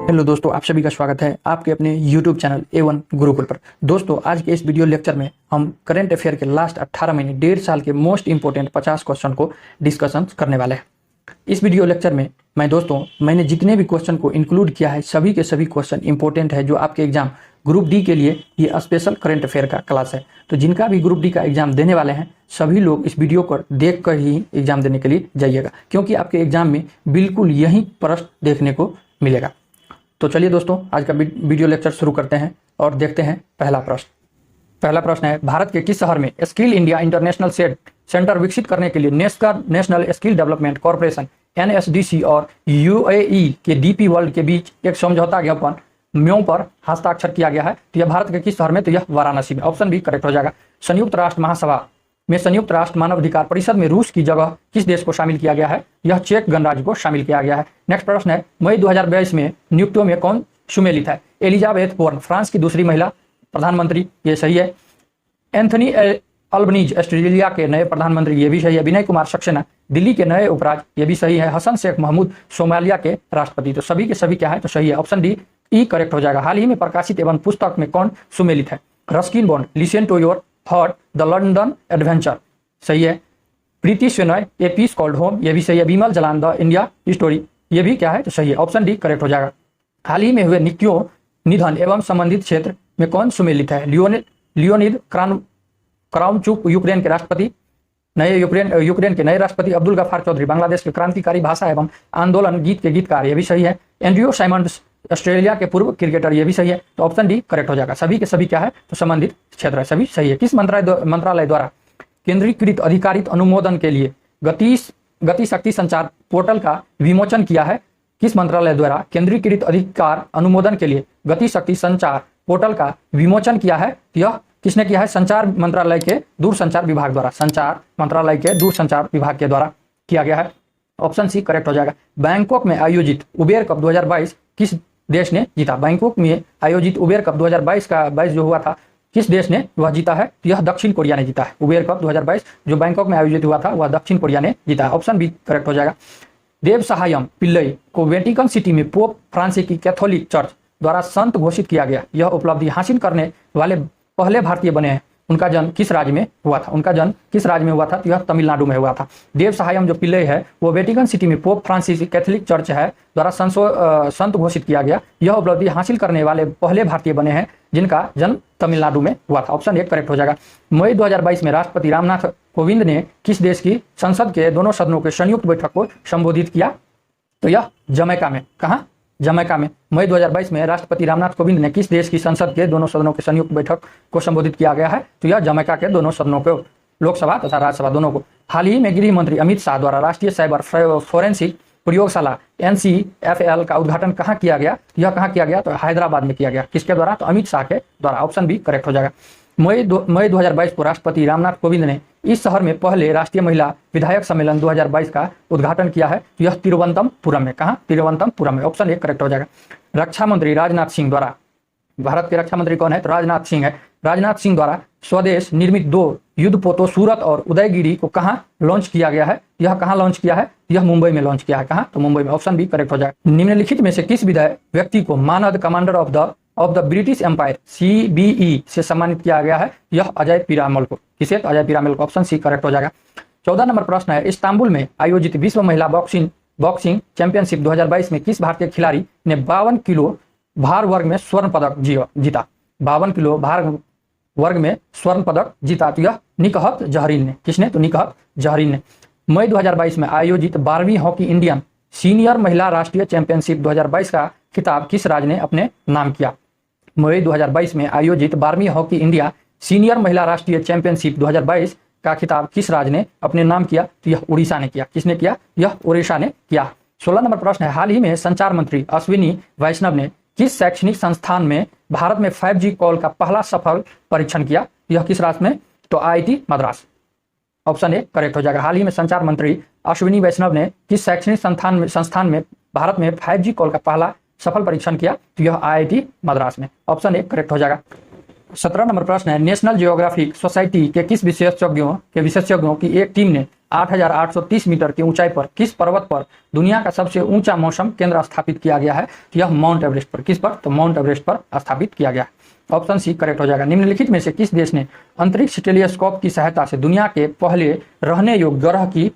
Hello दोस्तों, आप सभी का स्वागत है आपके अपने YouTube चैनल A1 गुरुकुल पर। दोस्तों, आज के इस वीडियो लेक्चर में हम करंट अफेयर के लास्ट 18 महीने 1.5 साल के मोस्ट इंपोर्टेंट 50 क्वेश्चन को डिस्कशन करने वाले हैं। इस वीडियो लेक्चर में मैंने जितने भी क्वेश्चन को इंक्लूड किया है सभी के सभी क्वेश्चन इंपॉर्टेंट है जो आपके एग्जाम ग्रुप डी के लिए ये स्पेशल करंट अफेयर का क्लास है। तो जिनका भी ग्रुप डी का एग्जाम देने वाले हैं सभी लोग इस वीडियो को देख कर ही एग्जाम देने के लिए जाइएगा, क्योंकि आपके एग्जाम में बिल्कुल यही प्रश्न देखने को मिलेगा। तो चलिए दोस्तों, आज का वीडियो लेक्चर शुरू करते हैं और देखते हैं पहला प्रश्न है, भारत के किस शहर में स्किल इंडिया इंटरनेशनल सेंटर विकसित करने के लिए national skill development corporation NSDC और UAE के DP वर्ल्ड के बीच एक समझौता ज्ञापन म्यों पर हस्ताक्षर किया गया है? तो यह भारत के किस शहर में? तो यह वाराणसी में। ऑप्शन बी करेक्ट हो जाएगा। संयुक्त राष्ट्र महासभा में संयुक्त राष्ट्र मानवाधिकार परिषद में रूस की जगह किस देश को शामिल किया गया है? यह चेक गणराज्य को शामिल किया गया है। नेक्स्ट प्रश्न है, मई 2022 में नियुक्तियों में कौन सुमेलित है? एलिजाबेथ बोर्न फ्रांस की दूसरी महिला प्रधानमंत्री, ये सही है। एंथनी अल्बनीज ऑस्ट्रेलिया के नए प्रधानमंत्री, ये भी सही है। विनय कुमार सक्सेना दिल्ली के नए उपराज्य, ये भी सही है। हसन शेख महमूद सोमालिया के राष्ट्रपति, तो सभी के सभी क्या है? तो सही है। ऑप्शन डी ई करेक्ट हो जाएगा। हाल ही में प्रकाशित एवं पुस्तक में कौन सुमेलित है? Ruskin Bond listen to your heart the London adventure, सही है। Preeti Shenoy a piece called home, ये भी सही है। Bimal Jalan the India story, ये भी क्या है? तो सही है। ऑप्शन डी करेक्ट हो जाएगा। हाल ही में हुए निक्कियों निधन एवं संबंधित क्षेत्र में कौन सुमेलित है? लियोनिद क्राउनचुक यूक्रेन के राष्ट्रपति, यूक्रेन के नए राष्ट्रपति। अब्दुल गफ्फार चौधरी बांग्लादेश के क्रांतिकारी भाषा एवं आंदोलन गीत के गीतकार, ये भी सही है। एंड्रयू साइमंड्स ऑस्ट्रेलिया के पूर्व क्रिकेटर, ये भी सही है। तो ऑप्शन डी करेक्ट हो जाएगा। सभी के सभी क्या है? तो संबंधित क्षेत्र है, सभी सही है। किस मंत्रालय द्वारा केंद्रीकृत अधिकारित अनुमोदन के लिए गति शक्ति संचार पोर्टल का विमोचन किया है? किस मंत्रालय द्वारा केंद्रीकृत अधिकार अनुमोदन के लिए गति शक्ति संचार पोर्टल का विमोचन किया है? यह किसने किया है? संचार मंत्रालय के दूरसंचार विभाग द्वारा, संचार मंत्रालय के दूरसंचार विभाग के द्वारा किया गया है। ऑप्शन सी करेक्ट हो जाएगा। बैंकॉक में आयोजित उबेर कप 2022 किस देश ने जीता? बैंकॉक में आयोजित उबेर कप 2022 जो हुआ था, किस देश ने वह जीता है? तो यह दक्षिण कोरिया ने जीता है। उबेर कप 2022 जो बैंकॉक में आयोजित हुआ था वह दक्षिण कोरिया ने जीता है। ऑप्शन बी करेक्ट हो जाएगा। देव सहायम पिल्लई को वेटिकन सिटी में पोप फ्रांसिस की कैथोलिक चर्च द्वारा संत घोषित किया गया। यह उपलब्धि हासिल करने वाले पहले भारतीय बने हैं। उनका जन्म किस राज्य में हुआ था? उनका जन्म किस राज्य में हुआ था? तो यह तमिलनाडु में हुआ था। देव सहायम जो पिल्लई है वो वेटिकन सिटी में पोप फ्रांसिस कैथोलिक चर्च है द्वारा संत घोषित किया गया। यह उपलब्धि हासिल करने वाले पहले भारतीय बने हैं जिनका जन्म तमिलनाडु में हुआ था। ऑप्शन एक करेक्ट हो जाएगा। मई 2022 में राष्ट्रपति रामनाथ कोविंद ने किस देश की संसद के दोनों सदनों के संयुक्त बैठक को संबोधित किया? तो यह जमैका में। कहाँ? जमैका में। मई 2022 में राष्ट्रपति रामनाथ कोविंद ने किस देश की संसद के दोनों सदनों के संयुक्त बैठक को संबोधित किया गया है? तो यह जमैका के दोनों सदनों को, लोकसभा तथा राज्यसभा दोनों को। हाल ही में गृह मंत्री अमित शाह द्वारा राष्ट्रीय साइबर फोरेंसिक प्रयोगशाला NCFL का उद्घाटन कहाँ किया गया? यह कहाँ किया गया? तो हैदराबाद में किया गया। किसके द्वारा? तो अमित शाह के द्वारा। ऑप्शन बी करेक्ट हो जाएगा। मई 2022 को राष्ट्रपति रामनाथ कोविंद ने इस शहर में पहले राष्ट्रीय महिला विधायक सम्मेलन 2022 का उद्घाटन किया है। यह तिरुवनंतपुरम में। कहाँ? तिरुवनंतपुरम में। ऑप्शन एक करेक्ट हो जाएगा। रक्षा मंत्री राजनाथ सिंह द्वारा, भारत के रक्षा मंत्री कौन है? तो राजनाथ सिंह है। राजनाथ सिंह द्वारा स्वदेश निर्मित 2 युद्धपोतों सूरत और उदयगिरी को कहाँ लॉन्च किया गया है? यह कहाँ लॉन्च किया है? यह मुंबई में लॉन्च किया है। कहाँ? तो मुंबई में। ऑप्शन बी करेक्ट हो जाएगा। निम्नलिखित में से किस व्यक्ति को मानद commander of the British Empire CBE से सम्मानित किया गया है? यह अजय पीरामल को। किसे? तो अजय पीरामल को। ऑप्शन सी करेक्ट हो जाएगा। 14 नंबर प्रश्न है, इस्तांबुल में आयोजित विश्व महिला बॉक्सिंग चैंपियनशिप 2022 में किस भारतीय खिलाड़ी ने 52 किलो भार वर्ग में स्वर्ण पदक जीता? 52 किलो भार वर्ग में स्वर्ण पदक जीता। तो यह निकहत जहरीन ने। किसने? तो निकहत जहरीन ने। मई 2022 में आयोजित 12वीं हॉकी इंडियन सीनियर महिला राष्ट्रीय चैंपियनशिप 2022 का खिताब किस राज्य ने अपने नाम किया? मई 2022 में आयोजित 12वीं हॉकी इंडिया सीनियर महिला राष्ट्रीय चैंपियनशिप 2022 का खिताब किस राज्य ने अपने नाम किया? तो यह उड़ीसा ने किया। किसने किया? यह उड़ीसा ने किया। 16 नंबर प्रश्न है, हाल ही में संचार मंत्री अश्विनी वैष्णव ने किस शैक्षणिक संस्थान में भारत में 5G कॉल का पहला सफल परीक्षण किया? यह किस राज्य में? तो IIT Madras. Option A correct हो जाएगा। हाल ही में संचार मंत्री अश्विनी वैष्णव ने किस शैक्षणिक संस्थान में भारत में 5G कॉल का पहला सफल परीक्षण किया? तो यह IIT मद्रास में। ऑप्शन ए करेक्ट हो जाएगा। 17 नंबर प्रश्न है, नेशनल जियोग्राफिक सोसाइटी के किस विशेषज्ञों की एक टीम ने 8,830 मीटर की ऊंचाई पर किस पर्वत पर दुनिया का सबसे ऊंचा मौसम केंद्र स्थापित किया गया है? तो यह माउंट एवरेस्ट पर। किस पर? तो माउंट एवरेस्ट पर स्थापित किया गया। ऑप्शन सी करेक्ट हो जाएगा। निम्नलिखित में से किस देश ने अंतरिक्ष टेलीस्कोप की सहायता से दुनिया के पहले रहने योग्य ग्रह की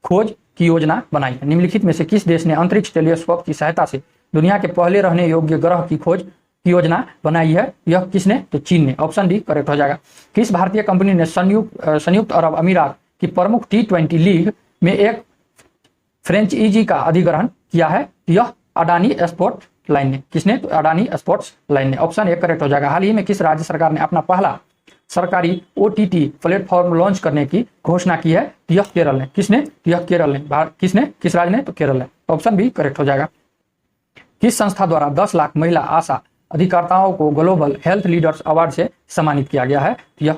खोज की योजना बनाई है? निम्नलिखित में से किस देश ने अंतरिक्ष टेलीस्कोप की सहायता से दुनिया के पहले रहने योग्य ग्रह की खोज की योजना बनाई है? यह किसने? तो चीन ने। ऑप्शन डी करेक्ट हो जाएगा। किस भारतीय कंपनी ने संयुक्त अरब अमीरात की प्रमुख T20 लीग में एक फ्रेंचाइजी का अधिग्रहण किया है? यह अडानी स्पोर्ट्स लाइन ने। किसने? तो अडानी स्पोर्ट्स लाइन ने। ऑप्शन ए करेक्ट हो जाएगा। हाल ही में किस राज्य सरकार ने अपना पहला सरकारी OTT प्लेटफॉर्म लॉन्च करने की घोषणा की है? तो यह केरल ने। किसने? तो यह केरल ने। किसने? किस राज्य ने? तो केरल ने। ऑप्शन बी करेक्ट हो जाएगा। किस संस्था द्वारा 10 लाख महिला आशा अधिकर्ताओं को ग्लोबल हेल्थ लीडर्स अवार्ड से सम्मानित किया गया है? तो यह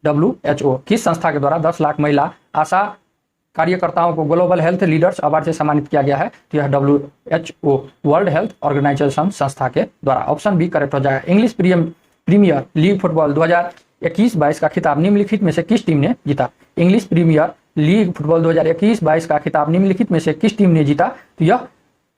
WHO। किस संस्था के द्वारा 10 लाख महिला आशा कार्यकर्ताओं को ग्लोबल हेल्थ लीडर्स अवार्ड से सम्मानित किया गया है? तो यह WHO वर्ल्ड हेल्थ ऑर्गेनाइजेशन संस्था के द्वारा। ऑप्शन बी करेक्ट हो जाएगा। इंग्लिश प्रीमियर लीग फुटबॉल 2021-22 का खिताब निम्नलिखित में से किस टीम ने जीता? इंग्लिश प्रीमियर लीग फुटबॉल 2021-22 का खिताब निम्नलिखित में से किस टीम ने जीता? तो यह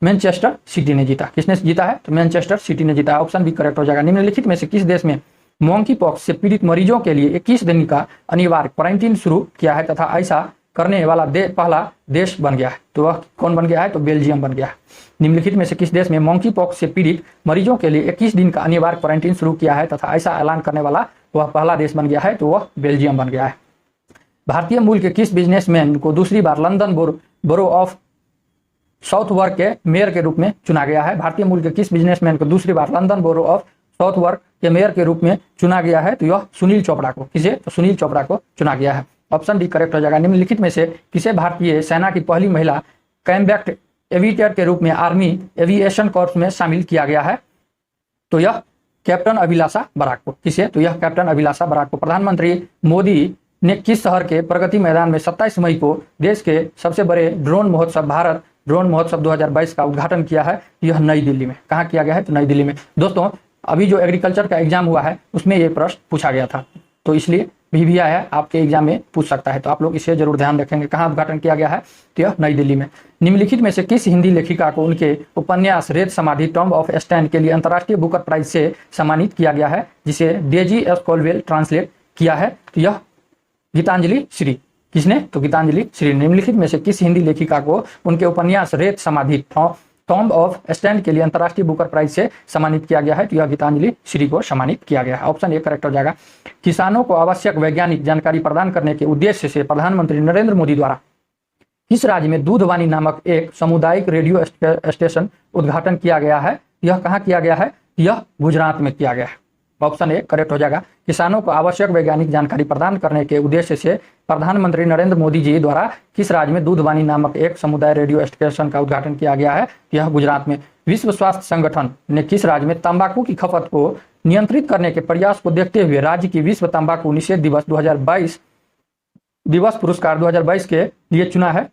मैनचेस्टर सिटी ने जीता। किसने जीता है? तो मैनचेस्टर सिटी ने जीता। ऑप्शन बी करेक्ट हो जाएगा। निम्नलिखित में से किस देश में मोंकी पॉक्स से पीड़ित मरीजों के लिए 21 दिन का अनिवार्य क्वारंटीन शुरू किया है तथा ऐसा करने वाला पहला देश बन गया है? तो वह कौन बन गया है? तो बेल्जियम बन गया है। निम्नलिखित में से किस देश में मोंकी पॉक्स से पीड़ित मरीजों के लिए 21 दिन का अनिवार्य क्वारंटीन शुरू किया है तथा ऐसा ऐलान करने वाला वह पहला देश बन गया है? तो वह बेल्जियम बन गया है। भारतीय मूल के किस बिजनेसमैन को दूसरी बार लंदन बोरो ऑफ साउथवर्क के मेयर के रूप में चुना गया है? भारतीय मूल के किस बिजनेसमैन को दूसरी बार लंदन बोरो ऑफ साउथवर्क के मेयर के रूप में चुना गया है? तो यह सुनील चोपड़ा को। किसे? तो सुनील चोपड़ा को चुना गया है। ऑप्शन डी करेक्ट हो जाएगा। निम्नलिखित में से किसे भारतीय सेना की पहली महिला कॉम्बैट एविएटर के रूप में आर्मी एविएशन कॉर्प्स में शामिल किया गया है? तो यह कैप्टन अभिलाषा बराक को। किसे? तो यह कैप्टन अभिलाषा बराक को। प्रधानमंत्री मोदी ने किस शहर के प्रगति मैदान में 27 मई को देश के सबसे बड़े ड्रोन महोत्सव भारत ड्रोन महोत्सव 2022 का उद्घाटन किया है? यह नई दिल्ली में। कहाँ किया गया है? तो नई दिल्ली में। दोस्तों अभी जो एग्रीकल्चर का एग्जाम हुआ है उसमें ये प्रश्न पूछा गया था, तो इसलिए भी आया है, आपके एग्जाम में पूछ सकता है, तो आप लोग इसे जरूर ध्यान रखेंगे। कहाँ उद्घाटन किया गया है? तो यह नई दिल्ली में। निम्नलिखित में से किस हिंदी लेखिका को उनके उपन्यास रेत समाधि टॉम्ब ऑफ स्टैंड के लिए अंतर्राष्ट्रीय बुकर प्राइज से सम्मानित किया गया है, जिसे डेजी एस कॉलवेल ट्रांसलेट किया है? तो यह गीतांजलि श्री। किसने? तो गीतांजलि श्री। निम्नलिखित में से किस हिंदी लेखिका को उनके उपन्यास रेत समाधि टॉम्ब ऑफ स्टैंड के लिए अंतर्राष्ट्रीय बुकर प्राइज से सम्मानित किया गया है? तो यह गीतांजलि श्री को सम्मानित किया गया है। ऑप्शन ए करेक्ट हो जाएगा। किसानों को आवश्यक वैज्ञानिक जानकारी प्रदान करने के उद्देश्य से प्रधानमंत्री नरेंद्र मोदी द्वारा किस राज्य में दूधवाणी नामक एक सामुदायिक रेडियो स्टेशन उद्घाटन किया गया है? यह कहाँ किया गया है? यह गुजरात में किया गया है। ऑप्शन ए करेक्ट हो जाएगा। किसानों को आवश्यक वैज्ञानिक जानकारी प्रदान करने के उद्देश्य से प्रधानमंत्री नरेंद्र मोदी जी द्वारा किस राज्य में दूधवाणी नामक एक समुदाय रेडियो स्टेशन का उद्घाटन किया गया है? यह गुजरात में। विश्व स्वास्थ्य संगठन ने किस राज्य में तंबाकू की खपत को नियंत्रित करने के प्रयास को देखते हुए राज्य की विश्व तंबाकू निषेध दिवस 2022 दिवस पुरस्कार 2022 के लिए चुना है?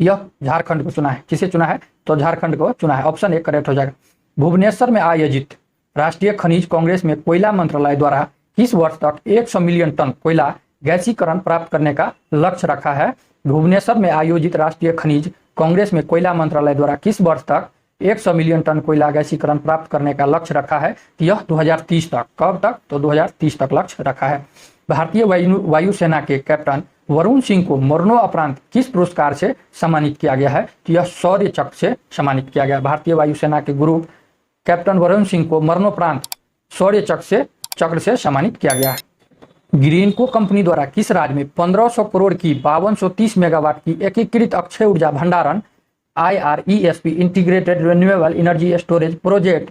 यह झारखंड को चुना है। किसे चुना है? तो झारखंड को चुना है। ऑप्शन ए करेक्ट हो जाएगा। भुवनेश्वर में आयोजित राष्ट्रीय खनिज कांग्रेस में कोयला मंत्रालय द्वारा किस वर्ष तक 100 मिलियन टन कोयला गैसीकरण प्राप्त करने का लक्ष्य रखा है? भुवनेश्वर में आयोजित राष्ट्रीय खनिज कांग्रेस में कोयला मंत्रालय द्वारा किस वर्ष तक 100 मिलियन टन कोयला गैसीकरण प्राप्त करने का लक्ष्य रखा है? यह 2030 तक। कब तक? तो 2030 तक लक्ष्य रखा है। भारतीय वायुसेना के कैप्टन वरुण सिंह को मरणोपरांत किस पुरस्कार से सम्मानित किया गया है? तो यह शौर्य चक्र से सम्मानित किया गया। भारतीय वायुसेना के गुरु कैप्टन वरुण सिंह को मरणोपरांत शौर्य चक्र से सम्मानित किया गया है। ग्रीनको कंपनी द्वारा किस राज्य में 1500 करोड़ की 5230 मेगावाट की एकीकृत अक्षय ऊर्जा भंडारण IRESP integrated renewable energy storage project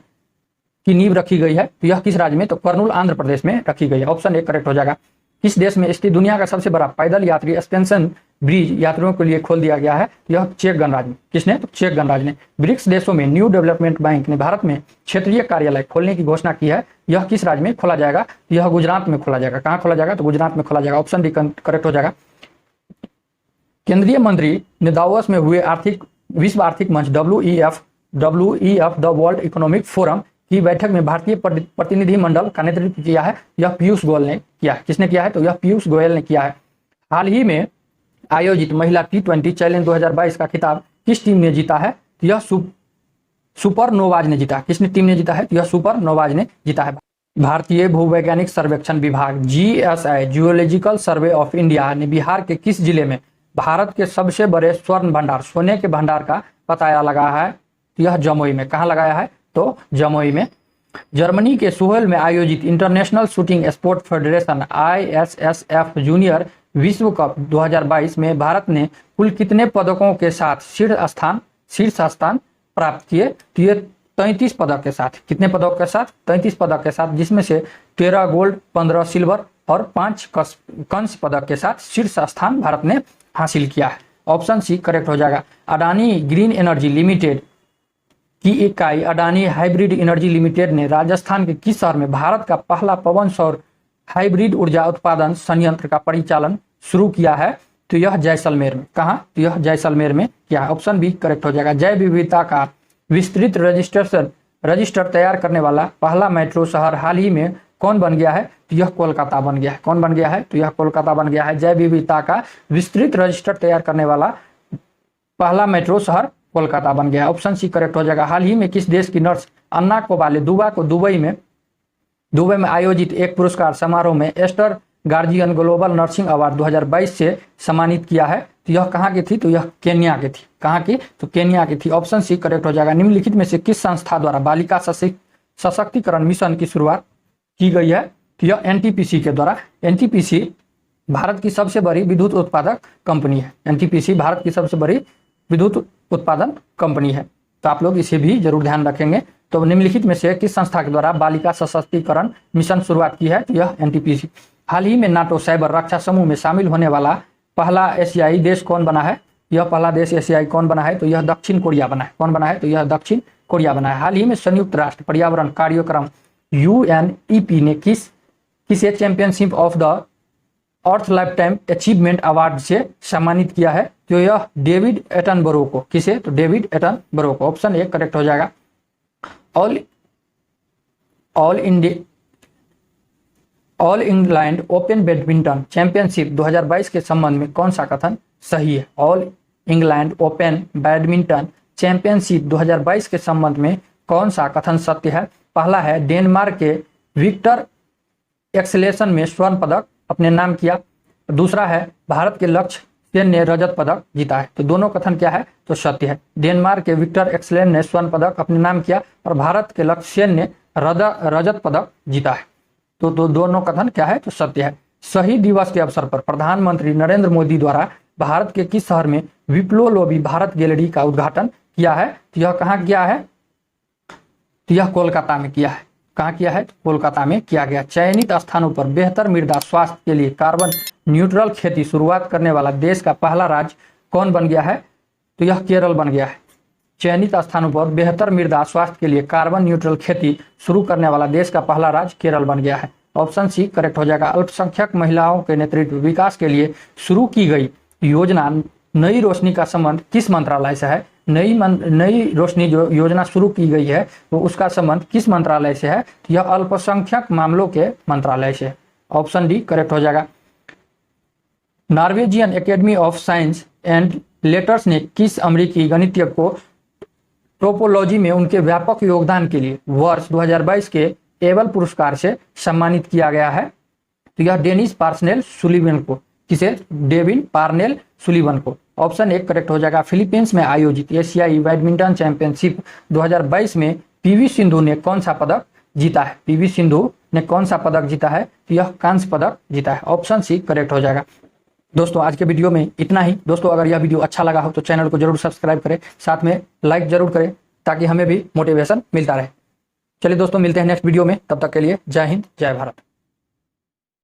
की नींव रखी गई है? तो यह किस राज्य में? तो कर्नूल आंध्र प्रदेश में रखी गई है। ऑप्शन ए करेक्ट हो जाएगा। किस देश में स्थित दुनिया का सबसे बड़ा पैदल यात्री एक्सटेंशन ब्रिज यात्रियों के लिए खोल दिया गया है? यह चेक गणराज्य में। किसने? तो चेक गणराज्य ने। ब्रिक्स देशों में न्यू डेवलपमेंट बैंक ने भारत में क्षेत्रीय कार्यालय खोलने की घोषणा की है। यह किस राज्य में खोला जाएगा? यह गुजरात में खोला जाएगा। कहाँ खोला जाएगा? तो गुजरात में खोला जाएगा। ऑप्शन डी करेक्ट हो जाएगा। केंद्रीय मंत्री ने दावोस में हुए विश्व आर्थिक मंच WEF the world economic forum की बैठक में भारतीय प्रतिनिधिमंडल का नेतृत्व किया है? यह पीयूष गोयल ने किया है। किसने किया है? तो यह पीयूष गोयल ने किया है। हाल ही में आयोजित महिला T20 चैलेंज 2022 का खिताब किस टीम ने जीता है? तो यह सुपरनोवाज ने जीता। किसने टीम ने जीता है? तो यह सुपरनोवाज ने जीता है। भारतीय भूवैज्ञानिक सर्वेक्षण विभाग GSI geological survey of India ने बिहार के किस जिले में भारत के सबसे बड़े स्वर्ण भंडार सोने के भंडार का पता लगा है? यह जमुई में। कहाँ लगाया है? तो जमुई में। जर्मनी के सुहेल में आयोजित international shooting sport federation ISSF junior विश्व कप 2022 में भारत ने कुल कितने पदकों के साथ शीर्ष स्थान प्राप्त किए? तो ये 33 पदक के साथ। कितने पदक के साथ? 33 पदक के साथ, जिसमें से 13 गोल्ड, 15 सिल्वर और 5 कांस्य पदक के साथ शीर्ष स्थान भारत ने हासिल किया है। ऑप्शन सी करेक्ट हो जाएगा। अडानी ग्रीन एनर्जी लिमिटेड की इकाई अडानी हाइब्रिड एनर्जी लिमिटेड ने राजस्थान के किस शहर में भारत का पहला पवन सौर हाइब्रिड ऊर्जा उत्पादन संयंत्र का परिचालन शुरू किया है? तो यह जैसलमेर में। कहाँ? तो यह जैसलमेर में किया है। ऑप्शन बी करेक्ट हो जाएगा। जैव विविधता का विस्तृत रजिस्टर तैयार करने वाला पहला मेट्रो शहर हाल ही में कौन बन गया है? तो यह कोलकाता बन गया है। कौन बन गया है? तो यह कोलकाता बन गया है। जैव विविधता का विस्तृत रजिस्टर तैयार करने वाला पहला मेट्रो शहर कोलकाता बन गया है। ऑप्शन सी करेक्ट हो जाएगा। हाल ही में किस देश की नर्स अन्ना कोबाले दुबा को दुबई में आयोजित एक पुरस्कार समारोह में Aster Guardian Global Nursing Award 2022 से सम्मानित किया है? तो यह कहाँ की थी? तो यह केन्या की थी। कहाँ की? तो केन्या की थी। ऑप्शन सी करेक्ट हो जाएगा। निम्नलिखित में से किस संस्था द्वारा बालिका सशक्तिकरण मिशन की शुरुआत की गई है? तो यह NTPC के द्वारा। NTPC भारत की सबसे बड़ी विद्युत उत्पादक कंपनी है। NTPC भारत की सबसे बड़ी विद्युत उत्पादन कंपनी है, तो आप लोग इसे भी जरूर ध्यान रखेंगे। तो निम्नलिखित में से किस संस्था के द्वारा बालिका सशक्तिकरण मिशन शुरुआत की है? तो यह NTPC। हाल ही में नाटो साइबर रक्षा समूह में शामिल होने वाला पहला एशियाई देश कौन बना है? यह पहला देश एशियाई कौन बना है? तो यह दक्षिण कोरिया बना है। कौन बना है? तो यह दक्षिण कोरिया बना है। हाल ही में संयुक्त राष्ट्र पर्यावरण कार्यक्रम UNEP ने किसे championship of the earth life time achievement award से सम्मानित किया है? तो यह डेविड एटनबरो को। किसे? तो डेविड एटनबरो को। ऑप्शन ए करेक्ट हो जाएगा। All England open badminton championship 2022 के संबंध में कौन सा कथन सही है? All England open badminton championship 2022 के संबंध में कौन सा कथन सत्य है? पहला है डेनमार्क के विक्टर एक्सेलेशन में स्वर्ण पदक अपने नाम किया। दूसरा है भारत के लक्ष्य सेन ने रजत पदक जीता है। तो दोनों कथन क्या है? तो सत्य है। डेनमार्क के विक्टर एक्सेलेन ने स्वर्ण पदक अपने नाम किया और भारत के लक्ष्य सेन ने रजत पदक जीता है। तो दोनों कथन क्या है? तो सत्य है। शहीद दिवस के अवसर पर प्रधानमंत्री नरेंद्र मोदी द्वारा भारत के किस शहर में विप्लो लोबी भारत गैलरी का उद्घाटन किया है? तो यह कहाँ किया है? तो यह कोलकाता में किया है। कहाँ किया है? तो कोलकाता में किया गया। चयनित स्थानों पर बेहतर मृदा स्वास्थ्य के लिए कार्बन न्यूट्रल खेती शुरुआत करने वाला देश का पहला राज्य कौन बन गया है? तो यह केरल बन गया है। चयनित स्थानों पर बेहतर मृदा स्वास्थ्य के लिए कार्बन न्यूट्रल खेती शुरू करने वाला देश का पहला राज्य केरल बन गया है। ऑप्शन सी करेक्ट हो जाएगा। अल्पसंख्यक महिलाओं के नेतृत्व विकास के लिए शुरू की गई योजना नई रोशनी का संबंध किस मंत्रालय से है? नई रोशनी जो योजना शुरू की गई है तो उसका संबंध किस मंत्रालय से है? यह अल्पसंख्यक मामलों के मंत्रालय से। ऑप्शन डी करेक्ट हो जाएगा। Norwegian academy of science and letters ने किस अमेरिकी गणितज्ञ को टोपोलॉजी में उनके व्यापक योगदान के लिए वर्ष 2022 के एबल पुरस्कार से सम्मानित किया गया है? तो यह डेनिस पार्सनेल सुलिवन को। किसे? डेविन पार्नेल सुलिवन को। ऑप्शन एक करेक्ट हो जाएगा। फिलीपींस में आयोजित एशियाई बैडमिंटन चैंपियनशिप 2022 में PV सिंधु ने कौन सा पदक जीता है? PV सिंधु ने कौन सा पदक जीता है? तो यह कांस्य पदक जीता है। ऑप्शन सी करेक्ट हो जाएगा। दोस्तों आज के वीडियो में इतना ही। दोस्तों अगर यह वीडियो अच्छा लगा हो तो चैनल को जरूर सब्सक्राइब करें, साथ में लाइक जरूर करें ताकि हमें भी मोटिवेशन मिलता रहे। चलिए दोस्तों मिलते हैं नेक्स्ट वीडियो में, तब तक के लिए जय हिंद जय भारत।